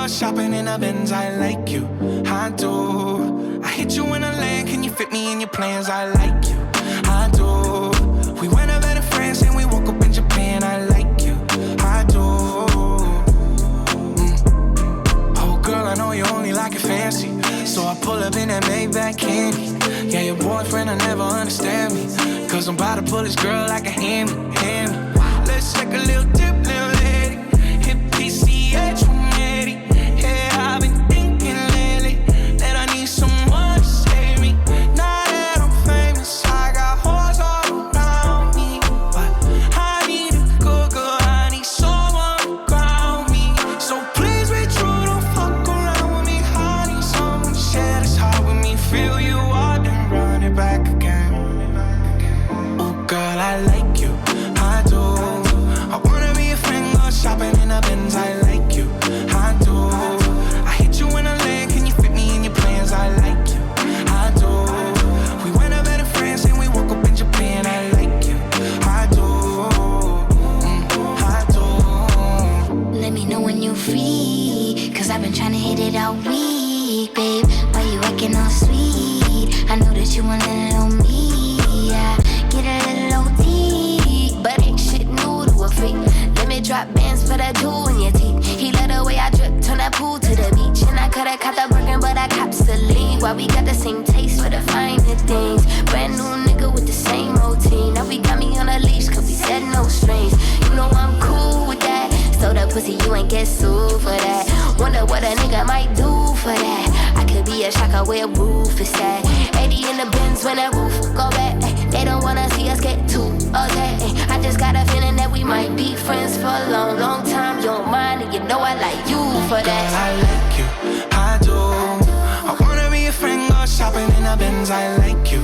shopping in a Benz, I like you, I do. I hit you in a land, can you fit me in your plans? I like you, I do. We went over to France and we woke up in Japan, I like you, I do. Oh girl, I know you only like it fancy, so I pull up in that Maybach candy. Yeah, your boyfriend will never understand me, cause I'm about to pull this girl like a hammy. Let's take a little dip, little lady. Hit PCH from Eddie. Yeah, I've been thinking lately that I need someone to save me. Now that I'm famous, I got hoes all around me, but I need a good girl, I need someone to ground me. So please be true, don't fuck around with me. I need someone to share this heart with me. Feel you up and run it back again. Oh girl, I like you, I do. I wanna be a friend, go shopping in a Benz, I like you, I do. I hit you in a land, can you fit me in your plans? I like you, I do. We went over to France and we woke up in Japan, I like you, I do, I do. Let me know when you're free, cause I've been trying to hit it all week, babe. Why you acting all sweet? I know that you want a little me, yeah. Get a little OT, but ain't shit new to a freak. Let me drop bands for the jewel in your teeth. He let the way I drip, turn that pool to the beach. And I coulda caught the Birkin, but I cops the lead. Why we got the same taste for the finer things? Brand new nigga with the same routine. Now we got me on a leash, cause we said no strings. You know I'm cool with that. So the pussy, you ain't get sued for that. Wonder what a nigga might do for that. I could be a shocker where roof is at. 80 in the Benz when that roof go back. They don't wanna see us get too upset. I just got a feeling that we might be friends for a long, long time. You don't mind, and you know I like you for that. Girl, I like you, I do. I wanna be a friend, go shopping in a Benz, I like you,